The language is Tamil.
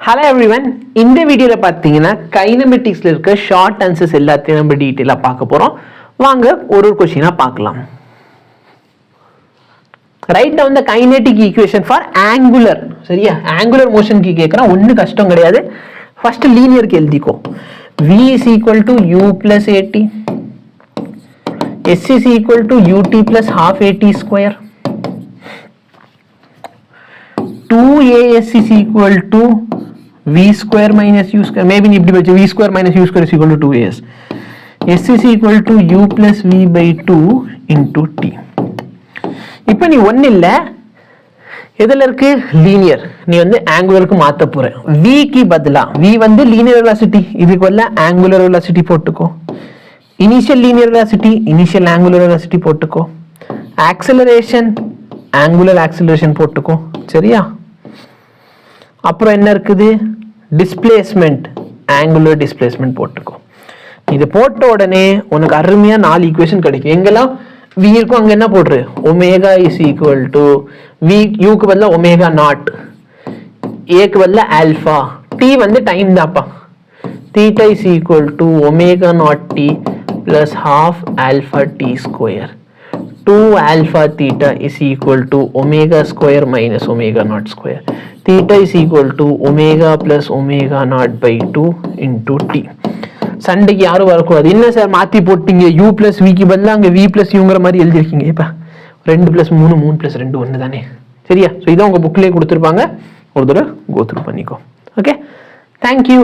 ஹலோ எவ்ரிவன், இந்த வீடியோவில் பார்த்தீங்கன்னா கைனமெட்டிக்ஸில் இருக்க ஷார்ட் ஆன்சர்ஸ் எல்லாத்தையும் நம்ம டீட்டெயிலாக பார்க்க போகிறோம். வாங்க ஒரு கொஸ்டினாக பார்க்கலாம். Write down the kinetic equation for angular. சரியா, ஆங்குலர் மோஷனுக்கு கேட்குறேன், ஒன்றும் கஷ்டம் கிடையாது. ஃபர்ஸ்ட் லீனியருக்கு எழுதிக்கோ. v is equal to u plus at, s is equal to ut plus half at square, 2as is equal to v square minus u square, maybe இப்படி வச்சு v square minus u square is equal to 2as, s is equal to u plus v by 2 into t. இப்போ நீ ஒன்றும் இல்லை, எதில் இருக்கு லீனியர், நீ வந்து ஆங்குலருக்கு மாற்ற போற. விக்கு பதிலா v வந்து லீனியர் வெலாசிட்டி, இதுக்கு பதிலா ஆங்குலர் வெலாசிட்டி போட்டுக்கோ. Initial linear velocity, initial angular velocity போட்டுக்கோ. ஆக்சலரேஷன், ஆங்குலர் ஆக்சலரேஷன் போட்டுக்கோ. சரியா, அப்புறம் என்ன இருக்குது, டிஸ்பிளேஸ்மெண்ட், ஆங்குலர் டிஸ்பிளேஸ்மெண்ட் போட்டுக்கோ. இது போட்ட உடனே உனக்கு அருமையா 4 ஈக்குவேஷன் கிடைக்கும். எங்கெல்லாம் v இருக்கும் அங்க என்ன போடுற, omega is equal to v, யூக்கு பதிலா ஒமேகா நாட், ஏக்கு பதிலா ஆல்பா, டி வந்து டைம் தாப்பா, theta is equal to omega naught t plus half alpha t square, 2 alpha theta is equal to omega square minus omega naught square, theta is equal to omega plus omega naught by 2 into t. சண்டைக்கு யாரும் வரக்கூடாது. என்ன சார் மாற்றி போட்டீங்க, u plus vக்கு பதிலாக அங்கே v plus uங்கிற மாதிரி எழுதிருக்கீங்க. இப்போ 2 + 3 3 + 2 1 தானே. சரியா, ஸோ இதான் உங்கள் புக்லேயே கொடுத்துருப்பாங்க, ஒரு தடவை கோ த்ரூ பண்ணிக்கோ. Okay, thank you.